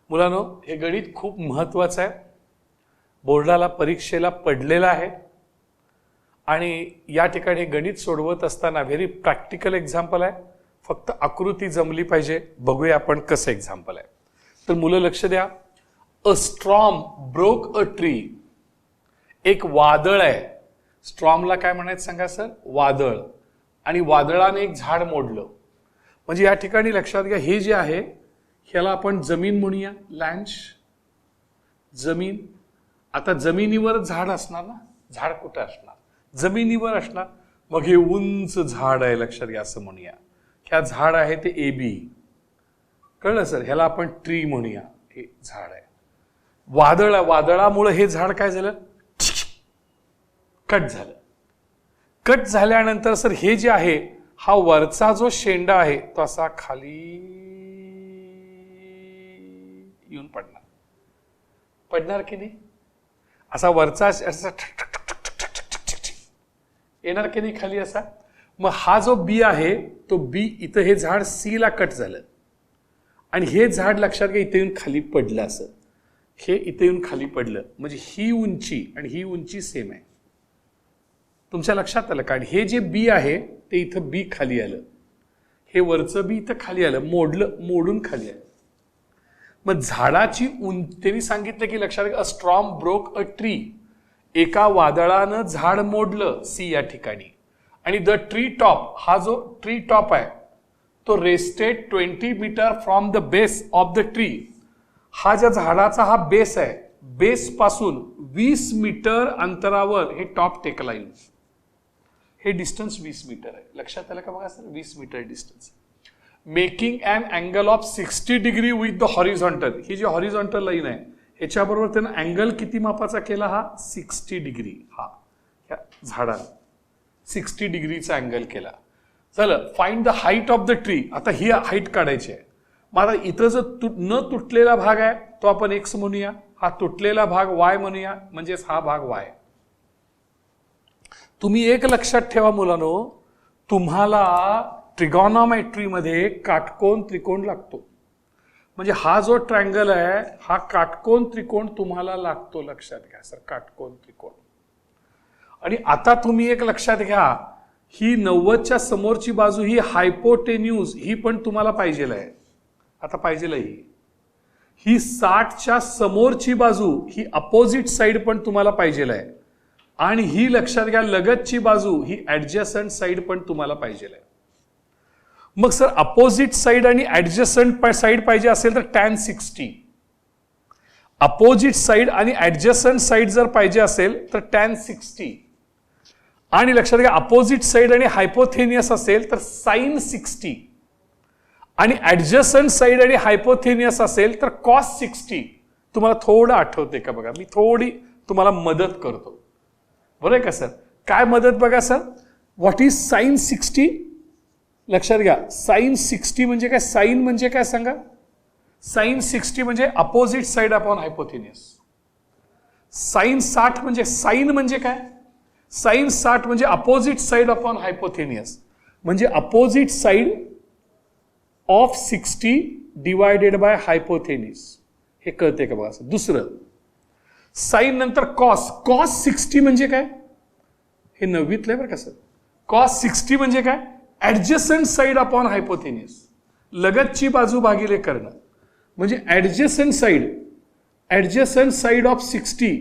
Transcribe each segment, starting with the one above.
मुलांनो, हे गणित खूप महत्वाचं आहे, बोर्डाला परीक्षेला पडलेलं आहे आणि या ठिकाणी गणित सोडवत असताना व्हेरी प्रॅक्टिकल एक्झाम्पल आहे. फक्त आकृती जमली पाहिजे. बघूया आपण कसं एक्झाम्पल आहे. तर मुलं लक्ष द्या. अ स्ट्रॉम ब्रोक अ ट्री. एक वादळ आहे. स्ट्रॉमला काय म्हणायचं सांगा सर? वादळ. आणि वादळाने एक झाड मोडलं. म्हणजे या ठिकाणी लक्षात घ्या, हे जे आहे ह्याला आपण जमीन म्हणूया. लँड, जमीन. आता जमिनीवर झाड असणार ना, झाड कुठं असणार? जमिनीवर असणार. मग हे उंच झाड आहे, लक्षात घ्या, असं म्हणूया. ह्या झाड आहे ते ए बी. कळलं सर? ह्याला आपण ट्री म्हणूया. हे झाड आहे. वादळामुळे हे झाड काय झालं? कट झालं. कट झाल्यानंतर सर हे जे आहे, हा वरचा जो शेंडा आहे तो असा खाली येऊन पडणार की नाही? असा वरचा असा येणार की नाही खाली असा? मग हा जो बी आहे तो बी, इथं हे झाड सी ला कट झालं आणि हे झाड लक्षात घ्या इथे येऊन खाली पडलं. असं हे इथे येऊन खाली पडलं. म्हणजे ही उंची आणि ही उंची सेम आहे. तुमच्या लक्षात आलं? कारण हे जे बी आहे ते इथं बी खाली आलं, हे वरचं बी इथं खाली आलं, मोडून खाली आलं. मग झाडाची उंची, त्यांनी सांगितलं की लक्षात घ्या, अ स्ट्रॉम ब्रोक अ ट्री. एका वादळानं झाड मोडलं सी या ठिकाणी. आणि द ट्री टॉप, हा जो ट्री टॉप आहे तो rested 20 metre from the base of the tree. हा ज्या झाडाचा हा बेस आहे, बेस पासून 20 मीटर अंतरावर हे टॉप टेकला येईल. हे डिस्टन्स 20 मीटर आहे. लक्षात आलं का बघा sir? 20 metre distance. Making an angle of 60 degree with the horizontal. ही जी हॉरिझॉन्टल लाईन आहे ह्याच्याबरोबर त्यानं अँगल किती मापाचा केला? हा 60 डिग्री. हा ह्या झाडाला 60 डिग्रीचा अँगल केला. चला, find the height of the tree. आता ही हाईट काढायची आहे. मग आता इथं जो न तुटलेला भाग आहे तो आपण एक्स म्हणूया, हा तुटलेला भाग वाय म्हणूया, म्हणजेच हा भाग वाय. तुम्ही एक लक्षात ठेवा मुलांनो, तुम्हाला ट्रिगॉनॉमेट्रीमध्ये काटकोन त्रिकोण लागतो. म्हणजे हा जो ट्रायंगल आहे हा काटकोन त्रिकोण तुम्हाला लागतो. लक्षात घ्या सर, काटकोन त्रिकोण. आणि आता तुम्ही एक लक्षात घ्या, ही 90च्या समोरची बाजू ही हायपोटेन्यूज, ही पण तुम्हाला पाहिजेल आहे. आता पाहिजेल ही 60च्या समोरची बाजू ही अपोजिट साइड पण तुम्हाला पाहिजेल आहे. आणि ही लक्षात घ्या, लगतची बाजू ही ऍडजस्टंट साइड पण तुम्हाला पाहिजेल आहे. मग सर अपोजिट साइड आणि ऍडजस्टंट साइड पाहिजे असेल तर tan 60. अपोजिट साइड आणि ऍडजस्टंट साइड जर पाहिजे असेल तर tan 60. आणि लक्षात घ्या, अपोजिट साइड आणि हायपोथेनियस असेल तर sin 60. आणि ऍडजस्टंट साइड आणि हायपोथेनियस असेल तर cos 60. तुम्हाला थोडं आठवते का बघा? मी थोडी तुम्हाला मदत करतो. बरोबर आहे का सर? काय मदत बघा सर? What is sin 60? लक्षात घ्या, sin 60 म्हणजे काय? साइन म्हणजे काय सांगा? sin 60 म्हणजे अपोजिट साइड अपॉन हायपोथेनियस. sin 60 म्हणजे साइन म्हणजे काय? sin 60 म्हणजे अपोजिट साइड अपॉन हायपोथेनियस. म्हणजे opposite side of 60 divided by hypotenuse. हे कळते का बघा? दुसरं साइन नंतर कॉस. कॉस 60 म्हणजे काय? हे 9वीतलं आहे बरं का सर. कॉस 60 म्हणजे काय? Adjacent side upon hypotenuse. लगतची बाजू भागिले कर्ण. म्हणजे adjacent side of 60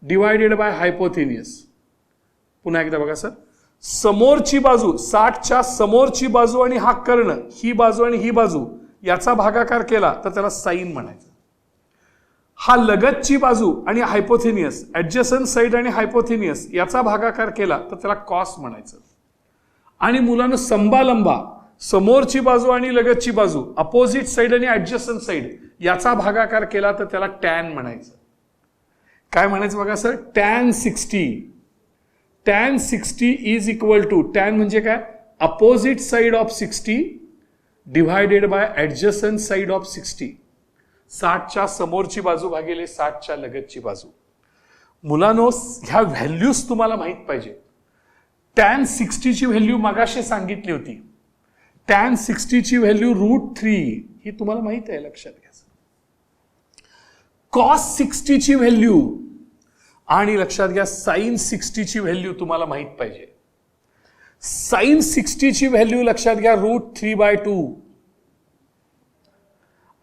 divided by hypotenuse. पुन्हा एकदा बघा सर, समोरची बाजू 60च्या समोरची बाजू आणि हा कर्ण, ही बाजू आणि ही बाजू याचा भागाकार केला तर त्याला साइन म्हणायचं. हा लगतची बाजू आणि हायपोथेनियस, ऍडजस्टंट साइड आणि हायपोथेनियस याचा भागाकार केला तर त्याला कॉस म्हणायचं. आणि मुलांना संबालंबा, समोरची बाजू आणि लगतची बाजू, अपोजिट साइड आणि ऍडजस्टंट साइड याचा भागाकार केला तर त्याला टॅन म्हणायचं. काय म्हणायचं बघा sir? tan 60. tan 60 is equal to, tan म्हणजे काय? Opposite side of 60 divided by adjacent side of 60. 60च्या समोरची बाजू भागिले 60च्या लगतची बाजू. मुलांनो, ह्या व्हॅल्यूज तुम्हाला माहित पाहिजे. tan 60 ची व्हॅल्यू मगाशी सांगितली होती. tan 60 ची व्हॅल्यू √3 ही तुम्हाला माहित आहे, लक्षात घ्या. कॉस 60 ची व्हॅल्यू आणि लक्षात घ्या साइन 60 ची व्हॅल्यू तुम्हाला माहित पाहिजे. साइन 60 ची व्हॅल्यू लक्षात घ्या √3/2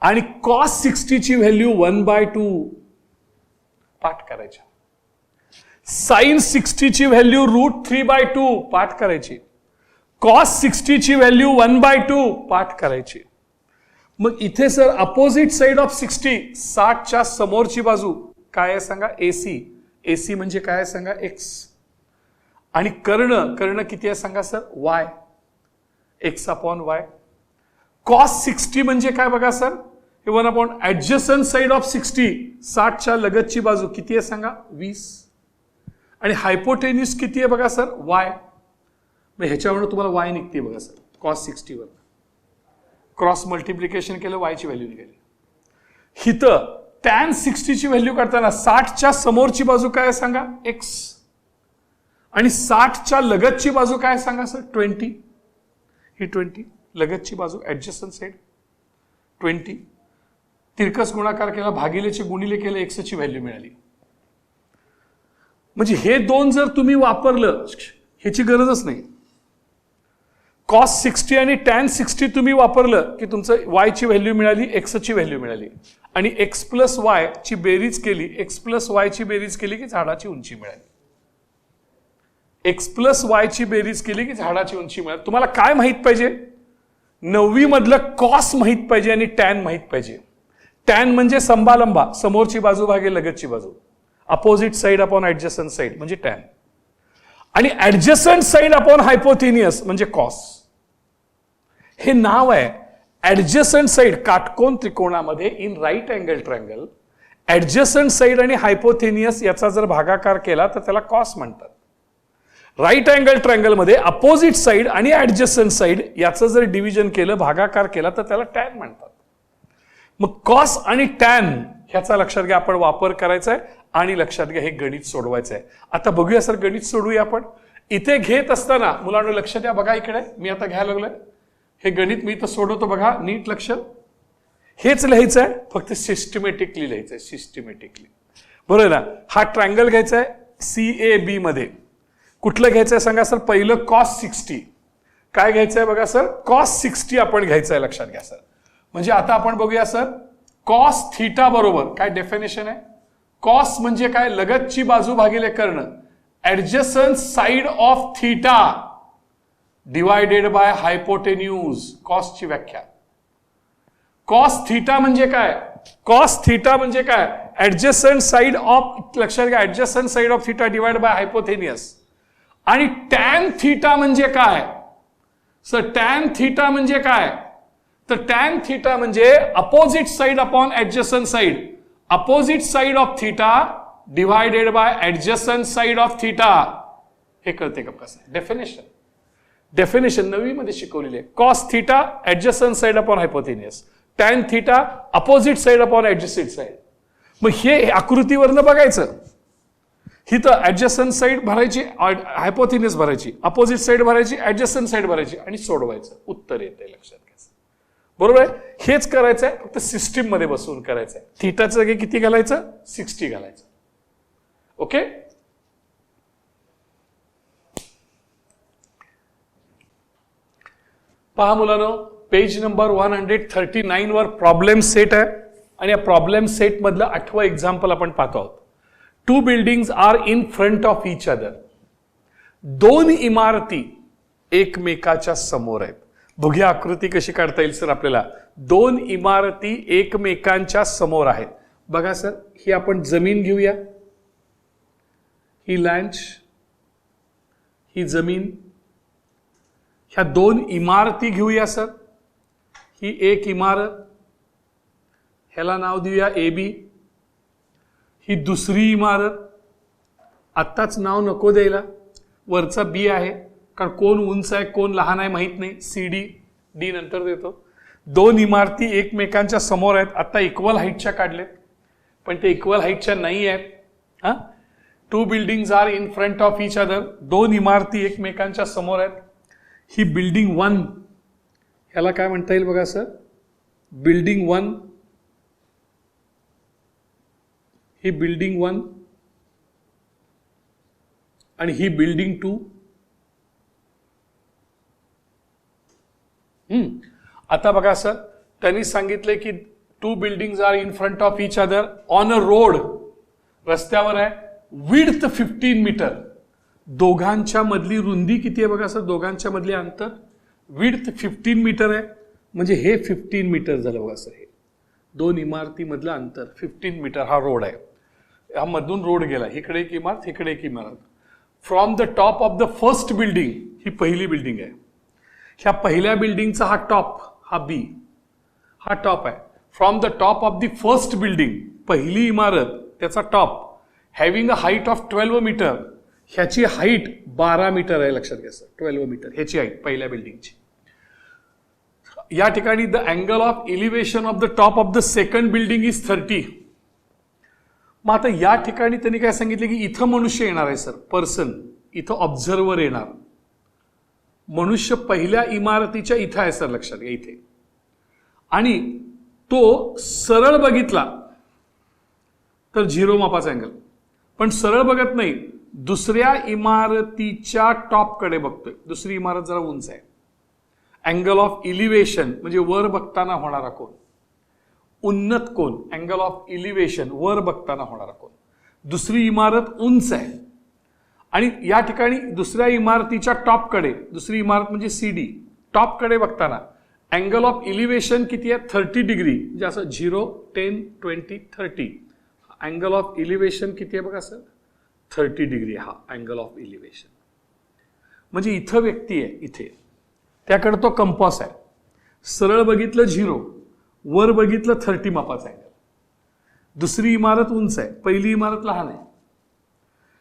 आणि कॉस 60 ची व्हॅल्यू 1/2. पाठ करायच्या. साइन 60 ची व्हॅल्यू √3/2 पाठ करायची. कॉस 60 ची व्हॅल्यू 1/2 पाठ करायची. मग इथे सर अपोजिट साइड ऑफ 60 च्या समोरची बाजू काय आहे सांगा? एसी. एसी म्हणजे काय आहे सांगा? एक्स. आणि कर्ण किती आहे सांगा सर? वाय. x/y. कॉस 60 म्हणजे काय बघा सर? हे 1 ऍडजस्टंट साइड ऑफ 60 च्या लगतची बाजू किती आहे सांगा? 20. आणि हायपोटेन्यूस किती आहे बघा सर? y. मग ह्याच्यावरून तुम्हाला y निघते बघा सर. कॉस 60 वर क्रॉस मल्टिप्लिकेशन केलं, y ची व्हॅल्यू निघाली. हिथं टॅन 60 ची व्हॅल्यू काढताना 60 च्या समोरची बाजू काय आहे सांगा? x. आणि 60 च्या लगतची बाजू काय सांगा सर? 20. ही 20 लगतची बाजू ऍडजस्टंट साइड 20. तिरकस गुणाकार केला, भागिलेचे गुणिले केले, एक्स ची व्हॅल्यू मिळाली. म्हणजे हे दोन जर तुम्ही वापरलं, ह्याची गरजच नाही. कॉस 60 आणि टॅन 60 तुम्ही वापरलं की तुमचं y ची व्हॅल्यू मिळाली, एक्स ची व्हॅल्यू मिळाली. आणि x प्लस वाय ची बेरीज केली, x प्लस वाय ची बेरीज केली की झाडाची उंची मिळाली. x प्लस वाय ची बेरीज केली की झाडाची उंची मिळाली. तुम्हाला काय माहित पाहिजे? 9वी मधलं कॉस माहित पाहिजे आणि टॅन माहित पाहिजे. टॅन म्हणजे संबालंबा, समोरची बाजू भागे लगतची बाजू. Opposite side upon adjacent side म्हणजे टॅन. आणि ऍडजस्टंट साइड अपॉन हायपोथेनियस म्हणजे कॉस. हे नाव आहे. ऍडजस्टंट साइड काटकोन त्रिकोणामध्ये in right angle triangle adjacent side आणि हायपोथेनियस याचा जर भागाकार केला तर त्याला कॉस म्हणतात. राईट अँगल ट्रायंगल मध्ये अपोजिट साइड आणि ऍडजस्टंट साइड याचं जर डिव्हिजन केलं, भागाकार केला तर त्याला टॅन म्हणतात. मग कॉस आणि टॅन ह्याचा लक्षात घ्या आपण वापर करायचा आहे आणि लक्षात घ्या हे गणित सोडवायचं आहे. आता बघूया सर गणित सोडवूया आपण. इथे घेत असताना मुलांना लक्ष द्या, बघा इकडे मी आता घ्यायला लागलोय हे गणित. मी तर सोडवतो बघा, नीट लक्ष. हेच लिहायचं आहे, फक्त सिस्टमॅटिकली लिहायचं आहे. सिस्टमॅटिकली बरोबर ना. हा ट्रायंगल घ्यायचा आहे CAB मध्ये. कुठलं घ्यायचं आहे सांगा सर? पहिलं कॉस 60. काय घ्यायचं आहे बघा सर? कॉस 60 आपण घ्यायचं आहे, लक्षात घ्या सर. म्हणजे आता आपण बघूया सर, कॉस थीटा बरोबर काय डेफिनेशन आहे? कॉस म्हणजे काय? लगतची बाजू भागिले कर्ण. Adjacent side of theta divided by hypotenuse. कॉसची व्याख्या. कॉस थीटा म्हणजे काय? कॉस थीटा म्हणजे काय? ऍडजस्टंट साइड ऑफ, लक्षात घ्या, adjacent side of theta divide by हायपोथेनियस. आणि टॅन थीटा म्हणजे काय? सर टॅन थीटा म्हणजे काय? तर टॅन थीटा म्हणजे opposite side upon adjacent side. Opposite side of theta divided by adjacent side of theta. हे कळते का कसं? डेफिनेशन. डेफिनेशन 9वी मध्ये शिकवलेली आहे. Cos theta adjacent side upon hypotenuse, tan theta opposite side upon adjusted side. मग हे आकृतीवरनं बघायचं. हिथं ऍडजस्टंट साइड भरायची, हायपोथेनियस भरायची, अपोजिट साइड भरायची, ऍडजस्टंट साइड भरायची आणि सोडवायचं. उत्तर येते, लक्षात घ्यायचं. बरोबर आहे. हेच करायचं आहे, फक्त सिस्टीम मध्ये बसवून करायचं आहे. थीटाचं जागी किती घालायचं? 60 घालायचं. ओके. पहा मुलांनो, पेज नंबर 139 वर प्रॉब्लेम सेट आहे आणि या प्रॉब्लेम सेट मधलं 8वं एक्झाम्पल आपण पाहतो आहोत. 2 buildings are in front of each other. 2 इमारती एकमेकाच्या समोर आहेत. बघूया आकृती कशी काढता येईल सर आपल्याला. 2 इमारती एकमेकांच्या समोर आहेत. बघा सर, ही आपण जमीन घेऊया, ही लँड, ही जमीन. ह्या 2 इमारती घेऊया सर. ही एक इमारत, ह्याला नाव देऊया AB. ही दुसरी इमारत, आत्ताच नाव नको द्यायला, वरचा B आहे, कारण कोण उंच आहे कोण लहान आहे माहित नाही. CD, D नंतर देतो. 2 इमारती एकमेकांच्या समोर आहेत. आता इक्वल हाईटच्या काढलेत, पण ते इक्वल हाईटच्या नाही आहेत. हा, 2 buildings are in front of each other. 2 इमारती एकमेकांच्या समोर आहेत. ही बिल्डिंग 1, ह्याला काय म्हणता येईल बघा सर? बिल्डिंग 1. ही बिल्डिंग 1 आणि ही बिल्डिंग 2. आता बघा सर, त्यांनी सांगितले की 2 buildings are in front of each other on a road. रस्त्यावर आहे, विड्थ 15 मीटर. दोघांच्या मधली रुंदी किती आहे बघा सर, दोघांच्या मधली अंतर विड्थ 15 मीटर आहे. म्हणजे हे 15 मीटर झालं बघा सर. हे 2 इमारतीमधलं अंतर 15 मीटर हा रोड आहे. हा मधून रोड गेला, इकडे एक इमारत, इकडे एक इमारत. From the top of the first building, ही पहिली बिल्डिंग आहे, ह्या पहिल्या बिल्डिंगचा हा टॉप, हा बी, हा टॉप आहे. From the top of the first building, पहिली इमारत, त्याचा top, having a height of 12 metre, ह्याची हाईट 12 मीटर आहे. लक्षात घ्या सर, 12 मीटर ह्याची हाईट पहिल्या बिल्डिंगची. या ठिकाणी the angle of elevation of the top of the second building is 30. मग आता या ठिकाणी त्यांनी काय सांगितले की इथं मनुष्य येणार आहे सर, पर्सन, इथं ऑब्झर्वर येणार. मनुष्य पहिल्या इमारतीच्या इथं आहे सर, लक्षात घ्या इथे. आणि तो सरळ बघितला तर 0 मापाचा अँगल, पण सरळ बघत नाही, दुसऱ्या इमारतीच्या टॉपकडे बघतोय. दुसरी इमारत जरा उंच आहे. अँगल ऑफ इलिव्हेशन म्हणजे वर बघताना होणारा कोन, उन्नत कोन, अँगल ऑफ इलिव्हेशन वर बघताना होणारा कोन. दुसरी इमारत उंच आहे आणि या ठिकाणी दुसऱ्या इमारतीच्या टॉपकडे, दुसरी इमारत म्हणजे CD, टॉपकडे बघताना अँगल ऑफ इलिव्हेशन किती आहे, 30 डिग्री. म्हणजे असं 0, 10, 20, 30. अँगल ऑफ इलिव्हेशन किती आहे बघा सर, 30 डिग्री हा अँगल ऑफ इलिव्हेशन. म्हणजे इथं व्यक्ती आहे, इथे त्याकडे तो कंपास आहे. सरळ बघितलं 0, वर बघितलं 30 मापाचा अँगल. दुसरी इमारत उंच आहे, पहिली इमारत लहान आहे.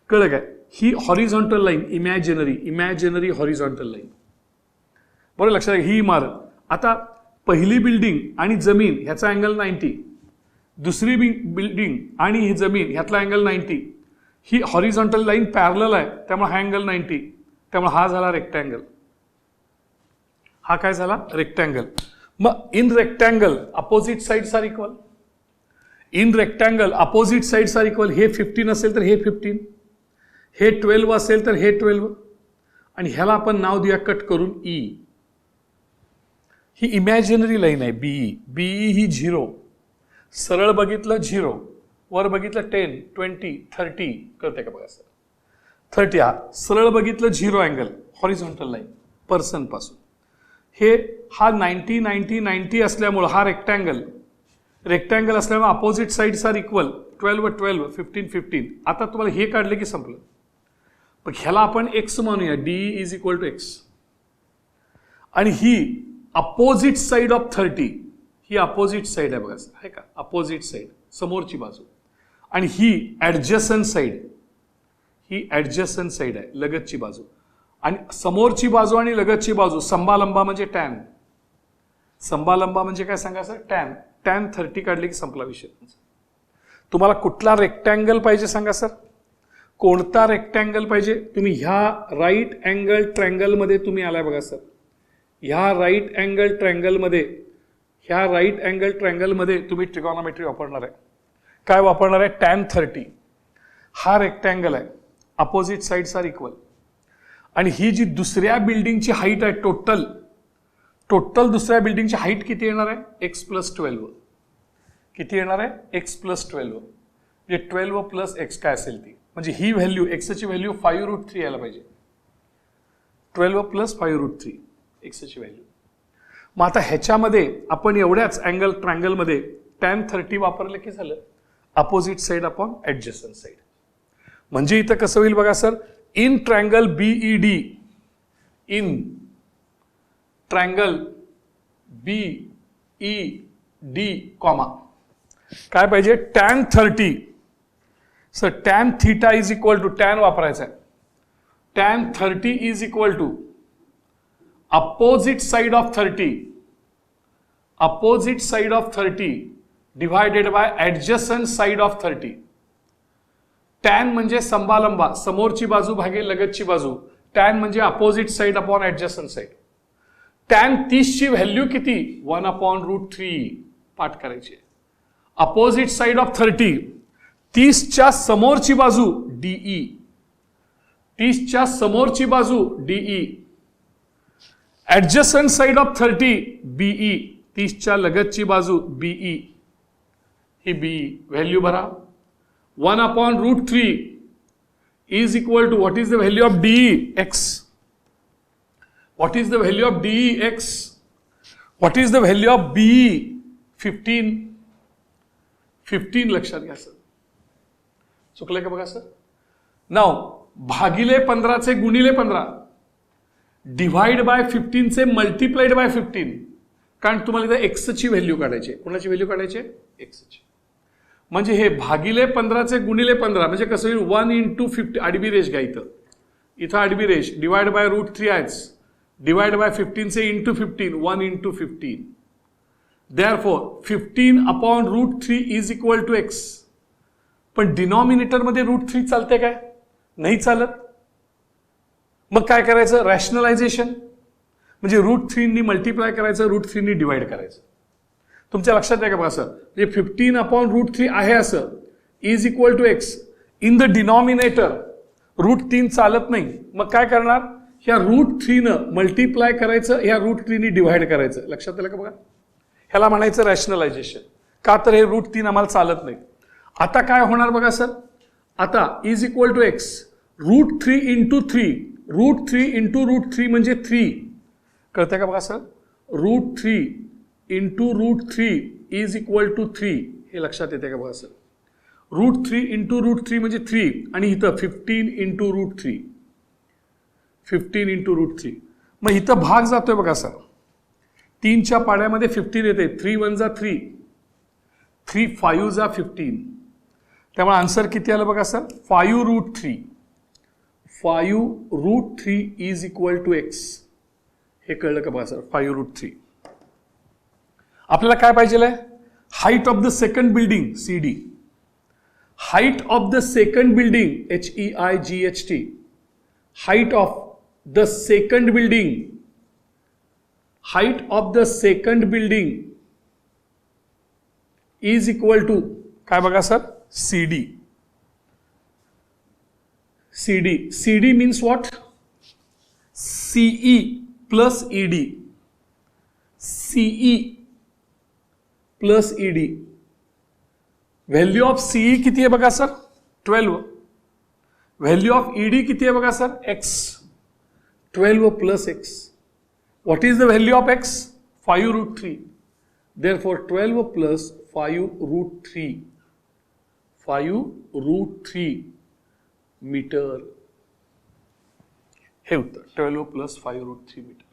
कळलं काय? ही horizontal line, imaginary horizontal line. बरोबर लक्षात घ्या. ही इमारत, आता पहिली बिल्डिंग आणि जमीन ह्याचा अँगल 90, दुसरी बिल्डिंग आणि ही जमीन ह्यातला अँगल 90. ही हॉरिझॉन्टल लाईन पॅरलल आहे, त्यामुळे हा अँगल 90. त्यामुळे हा झाला रेक्टँगल. हा काय झाला, रेक्टँगल. मग in rectangle opposite sides are equal. In rectangle opposite sides are equal. हे 15 असेल तर हे 15, हे 12 असेल तर हे 12. आणि ह्याला आपण नाव देऊया कट करून E. ही इमॅजिनरी लाईन आहे BE. BE ही 0, सरळ बघितलं 0, वर बघितलं 10, 20, 30. कळते का बघा सर, 30. हा सरळ बघितलं 0 अँगल, हॉरिझॉन्टल लाईन पर्सन पासून. हा 90, 90, 90 असल्यामुळं हा रेक्टँगल असल्यामुळे अपोजिट साइड्स आर इक्वल. 12, 12, 15, 15. आता तुम्हाला हे काढले की संपलं. पण ह्याला आपण x मानूया, DE is equal to x. आणि ही अपोजिट साइड ऑफ 30, ही अपोजिट साइड आहे बघा सर, आहे का, अपोजिट साइड, समोरची बाजू. आणि ही ऍडजसंट साइड, ही ऍडजसंट साइड आहे, लगतची बाजू. आणि समोरची बाजू आणि लगतची बाजू संबालंबा म्हणजे टॅन. संबालंबा म्हणजे काय सांगा सर, टॅन. टॅन 30 काढले की संपला विषय. तुम्हाला कुठला रेक्टँगल पाहिजे सांगा सर, कोणता रेक्टँगल पाहिजे. तुम्ही ह्या राईट अँगल ट्रँगलमध्ये तुम्ही आलाय बघा सर. ह्या राईट अँगल ट्रँगलमध्ये तुम्ही ट्रिगोनॉमेट्री वापरणार आहे. काय वापरणार आहे, टॅन 30. हा रेक्टँगल आहे, अपोजिट साइड्स आर इक्वल. आणि ही जी दुसऱ्या बिल्डिंगची हाईट आहे, टोटल दुसऱ्या बिल्डिंगची हाईट किती येणार आहे, x+12. किती येणार आहे, x+12. म्हणजे 12 + x काय असेल ती, म्हणजे ही व्हॅल्यू, एक्सची व्हॅल्यू 5√3 यायला पाहिजे. 12 + 5√3 एक्सची व्हॅल्यू. मग आता ह्याच्यामध्ये आपण एवढ्याच अँगल ट्रँगलमध्ये टॅन 30 वापरलं की झालं, opposite side upon adjacent side. म्हणजे इथं कसं होईल बघा sir, in triangle BED, in triangle BED comma काय पाहिजे, tan 30. Sir tan theta is equal to, tan वापरायचा आहे, tan 30 is equal to opposite side of 30 divided by adjacent side of 30. Tan म्हणजे संबालंबा, समोरची बाजू भागे लगतची बाजू. टॅन म्हणजे opposite side upon adjacent side. Tan 30 ची व्हॅल्यू किती, 1/√3 पाठ करायची. अपोजिट साइड ऑफ 30, 30च्या समोरची बाजू डीई, 30च्या समोरची बाजू D E, adjacent side of 30 B E, 30च्या लगतची बाजू बीई, ही बीई. व्हॅल्यू भरा. 1/√3 is equal to what is the value of DE? X. What is the value of DE? X. What is the value of BE? 15. 15 लक्षात घ्या sir. चुकलंय का बघा sir. नाव भागिले 15 चे गुणिले 15 डिवाइड बाय 15 चे multiplied by 15. कारण तुम्हाला इथं x ची व्हॅल्यू काढायची. कोणाची व्हॅल्यू काढायची? x ची. म्हणजे हे भागिले 15 चे गुणिले 15 म्हणजे कसं होईल? 1 into 50. आडवी रेष घ्या इथं. इथं आडवी रेष डिवाइड बाय √3 आहेच. डिवाइड बाय 15 चे into 15. 1 into 15. Therefore 15/√3 is equal to x. पण डिनॉमिनेटर मध्ये √3 चालते काय? नाही चालत. मग काय करायचं? रॅशनलायझेशन. म्हणजे √3 नी मल्टिप्लाय करायचं, √3 नी डिवाइड करायचं. तुमच्या लक्षात आहे का बघा सर? म्हणजे 15/√3 आहे असं is equal to x. In the denominator √3 चालत नाही. मग काय करणार? ह्या √3 न मल्टिप्लाय करायचं, ह्या √3 नी डिवाइड करायचं. लक्षात आलं का बघा? ह्याला म्हणायचं रॅशनलायझेशन. का तर हे √3 आम्हाला चालत नाही. आता काय होणार बघा सर? आता is equal to x √3 into 3. √3 into √3 म्हणजे 3. कळतंय का बघा sir? √3 into √3 is equal to 3. हे लक्षात येते का बघा सर? √3 into √3 म्हणजे 3 आणि इथं 15 into √3. 15 into √3. मग इथं भाग जातोय बघा सर. 3च्या पाड्यामध्ये 15 येते. 3 1 जा 3, 3 5 जा 15. त्यामुळे आन्सर किती आलं बघा sir? 5√3. 5√3 is equal to x. हे कळलं का बघा सर? 5√3. आपल्याला काय पाहिजे? Height of the second building CD. Height of the second building HEIGHT. Height of the second building. Height of the second building is equal to काय बघा sir? CD. CD. CD means what? CE plus ED. CE plus ED. Value of CE किती आहे बघा sir? 12. Value of ED किती आहे बघा sir? x. 12 plus x. What is the value of x? 5√3. Therefore 12 plus 5√3. 5√3 metre. हे उत्तर 12 plus 5√3 metre.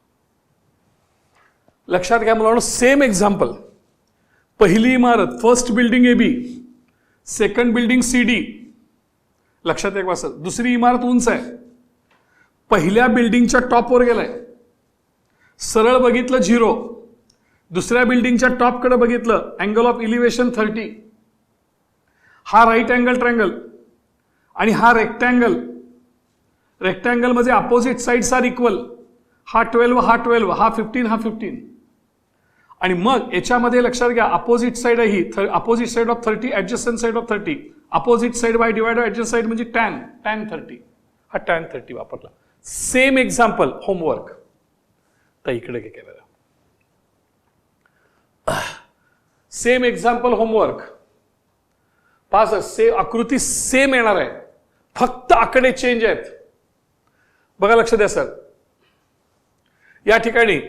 लक्षात घ्या मुलांनो. Same example. पहिली इमारत first building AB, second building CD. लक्षात आहे का सर? दुसरी इमारत उंच आहे. पहिल्या बिल्डिंगच्या टॉपवर गेलाय. सरळ बघितलं 0. दुसऱ्या बिल्डिंगच्या टॉपकडे बघितलं. Angle of elevation 30. हा राईट अँगल ट्रँगल आणि हा रेक्टँगल. रेक्टँगल मध्ये अपोजिट साइड्स आर इक्वल. हा 12, हा 12, हा 15, हा 15. आणि मग याच्यामध्ये लक्षात घ्या अपोजिट साइड आहे ही. Opposite side of 30, adjacent side of 30. Opposite side by divide adjust side म्हणजे tan 30. हा tan 30 वापरला. Same example homework. तर इकडे घे कॅमेरा. Same example homework. पास आकृती सेम येणार आहे, फक्त आकडे चेंज आहेत. बघा लक्ष द्या सर. या ठिकाणी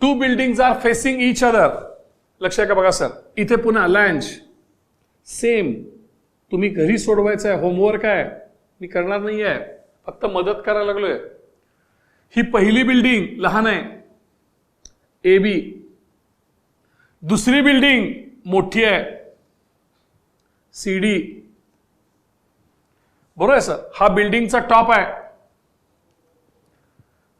2 buildings are facing each other. लक्ष आहे का बघा सर? इथे पुन्हा लँज सेम. तुम्ही घरी सोडवायचं आहे. होमवर्क आहे, मी करणार नाही आहे, फक्त मदत करायला लागलोय. ही पहिली बिल्डिंग लहान आहे AB. दुसरी बिल्डिंग मोठी आहे CD. बरोबर आहे सर? हा बिल्डिंगचा टॉप आहे.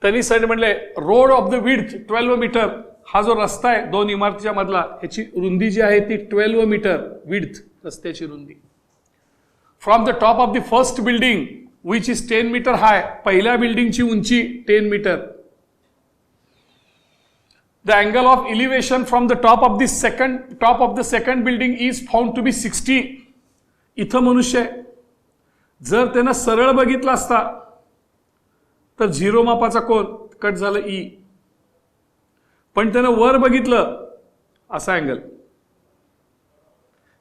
त्यांनी साइड म्हणले road of the width 12 metre. हा जो रस्ता आहे दोन इमारतीच्या मधला, ह्याची रुंदी जी आहे ती 12 मीटर विड्थ, रस्त्याची रुंदी. From the top of the first building which is 10 metre high. पहिल्या बिल्डिंगची उंची 10 metre. The angle of elevation from the top of the second building is found to be 60. इथं मनुष्य आहे, जर त्यानं सरळ बघितला असता तर 0 मापाचा कोन कट झालं ई, पण त्यानं वर बघितलं असा अँगल,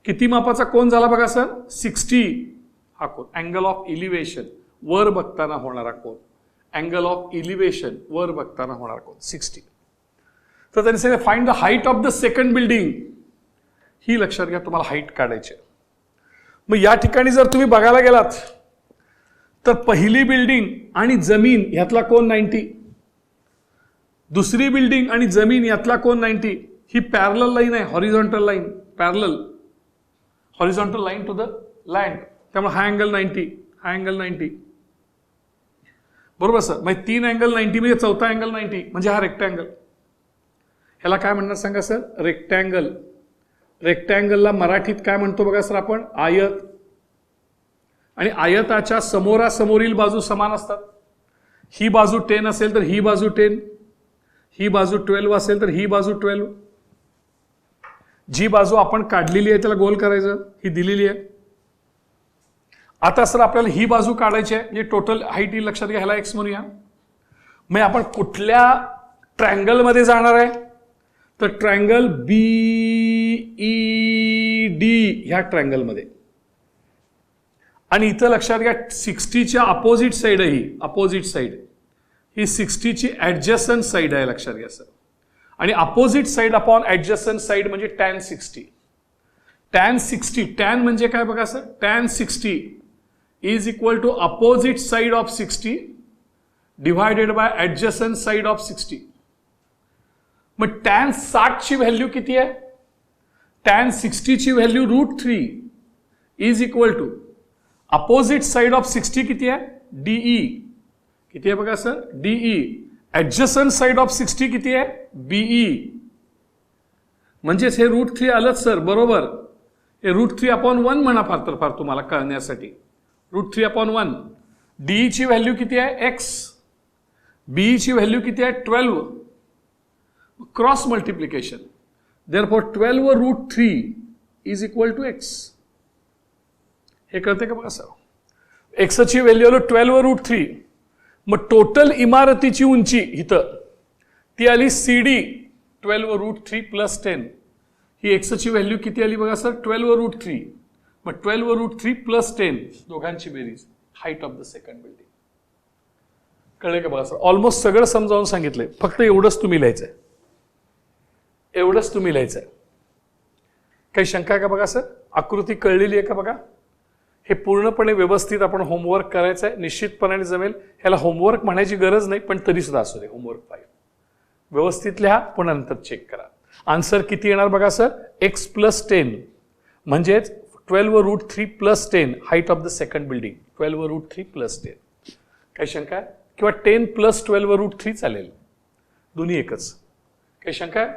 किती मापाचा कोन झाला बघा सर, 60 हा कोन, अँगल ऑफ इलिव्हेशन वर बघताना होणारा कोन, अँगल ऑफ इलिव्हेशन वर बघताना होणारा कोन 60. तर त्यांनी सांगितलं find the height of the second building. ही लक्षात घ्या, तुम्हाला हाईट काढायची. मग या ठिकाणी जर तुम्ही बघायला गेलात तर पहिली बिल्डिंग आणि जमीन यातला कोन 90, दुसरी बिल्डिंग आणि जमीन यातला कोन 90. ही पॅरलल लाईन आहे, horizontal line, parallel horizontal line to the land, त्यामुळे हा अँगल 90, हा अँगल 90. बरोबर सर. म्हणजे 3 अँगल 90 म्हणजे चौथा अँगल 90, म्हणजे हा रेक्टँगल. ह्याला काय म्हणणार सांगा सर, रेक्टँगल. रेक्टँगलला मराठीत काय म्हणतो बघा सर आपण, आयत. आणि आयताच्या समोरासमोरील बाजू समान असतात. ही बाजू 10 असेल तर ही बाजू 10, ही बाजू 12 असेल तर ही बाजू 12. जी बाजू आपण काढलेली आहे त्याला गोल करायचं, ही दिलेली आहे. आता सर आपल्याला ही बाजू काढायची आहे, म्हणजे टोटल हाईट ही लक्षात घ्या, ह्याला एक्स म्हणूया. मग आपण कुठल्या ट्रायंगल मध्ये जाणार आहे, तर ट्रायंगल BED ह्या ट्रायंगल मध्ये. आणि इथं लक्षात घ्या 60च्या अपोजिट साइड आहे, ही अपोजिट साइड ही 60ची ऍडजस्टंट साइड आहे, लक्षात घ्या सर. आणि opposite side upon adjacent side म्हणजे tan 60. tan 60, tan म्हणजे काय बघा sir, tan 60 is equal to opposite side of 60 divided by adjacent side of 60. मग tan 60 ची व्हॅल्यू किती आहे, tan 60 ची value √3 is equal to opposite side of 60 किती आहे, DE किती आहे बघा sir, DE. Adjacent side of 60 किती आहे, BE. म्हणजेच हे √3 आलंच सर, बरोबर. हे √3/1 म्हणा फार तर फार तुम्हाला कळण्यासाठी, √3/1. DE ची व्हॅल्यू किती आहे, x. BE ची व्हॅल्यू किती आहे, 12. क्रॉस मल्टिप्लिकेशन, देअरफॉर 12 व √3 इज इक्वल टू x. हे कळते का बघा सर. x ची व्हॅल्यू आलो 12 व √3. मग टोटल इमारतीची उंची इथं ती आली CD 12 व √3 प्लस 10. ही x ची व्हॅल्यू किती आली बघा सर, 12 व √3. मग 12 व √3 प्लस 10 दोघांची बेरीज, height of the second building. कळले का बघा सर. ऑलमोस्ट सगळं समजावून सांगितलंय, फक्त एवढंच तुम्ही लिहायचंय, एवढंच तुम्ही लिहायचंय. काही शंका आहे का बघा सर, आकृती कळलेली आहे का बघा. हे पूर्णपणे व्यवस्थित आपण होमवर्क करायचं आहे, निश्चितपणे जमेल. ह्याला होमवर्क म्हणायची गरज नाही, पण तरी सुद्धा असू दे होमवर्क 5. व्यवस्थित लिहा, पुन्हा नंतर चेक करा. आन्सर किती येणार बघा सर, x प्लस 10 म्हणजेच 12 व √3 plus 10 height of the second building, 12 व √3 प्लस 10. काही शंका आहे, किंवा 10 प्लस 12 व √3 चालेल, दोन्ही एकच. काही शंका आहे.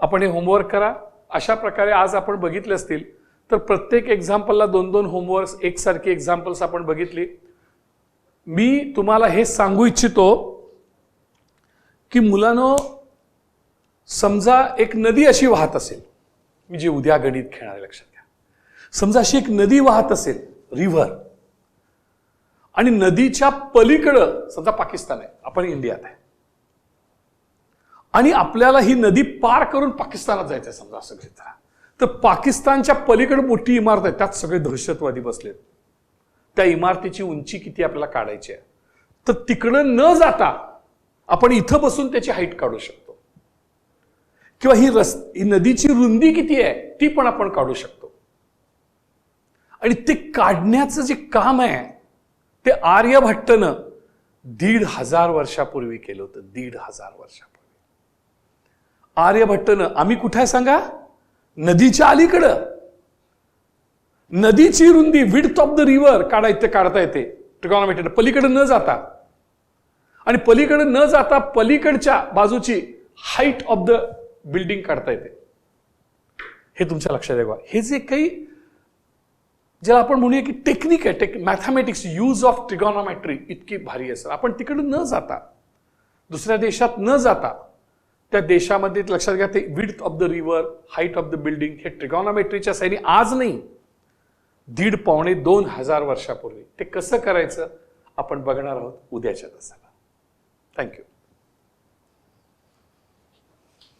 आपण हे होमवर्क करा. अशा प्रकारे आज आपण बघितले असतील तर प्रत्येक एक्झाम्पलला 2-2 होमवर्क, एकसारखी एक्झाम्पल्स आपण बघितली. मी तुम्हाला हे सांगू इच्छितो की मुलांनो, समजा एक नदी अशी वाहत असेल, मी जे उद्या गणित खेळणार आहे लक्षात घ्या. समजा अशी एक नदी वाहत असेल, रिव्हर, आणि नदीच्या पलीकडं समजा पाकिस्तान आहे, आपण इंडियात आहे, आणि आपल्याला ही नदी पार करून पाकिस्तानात जायचं आहे समजा, असं गृहीत धरा. तर पाकिस्तानच्या पलीकडे मोठी इमारत आहे, त्यात सगळे दहशतवादी बसलेत. त्या इमारतीची उंची किती आपल्याला काढायची आहे, तर तिकडं न जाता आपण इथं बसून त्याची हाईट काढू शकतो. किंवा ही नदीची रुंदी किती आहे ती पण आपण काढू शकतो. आणि ते काढण्याचं जे काम आहे ते आर्यभट्टनं 1500 वर्षापूर्वी केलं होतं. 1500 वर्षापूर्वी आर्यभट्टनं. आम्ही कुठे आहे सांगा, नदीच्या अलीकडं. नदीची रुंदी, विड्थ ऑफ द रिव्हर काढता येते ट्रिगोनोमेट्री, पलीकडे न जाता. आणि पलीकडे न जाता पलीकडच्या बाजूची हाईट ऑफ द बिल्डिंग काढता येते. हे तुमच्या लक्षात ठेवा. हे जे काही ज्याला आपण म्हणूया की टेक्निक आहे, मॅथमॅटिक्स, यूज ऑफ ट्रिगोनोमेट्री इतकी भारी आहे सर. आपण तिकडे न जाता, दुसऱ्या देशात न जाता, त्या देशामध्ये लक्षात घ्या ते width of the river, height of the building, हे ट्रिगोनोमेट्रीच्या साईने आज नाही 1,500-2,000 वर्षापूर्वी. ते कसं करायचं आपण बघणार आहोत उद्याच्या तासाला. थँक्यू.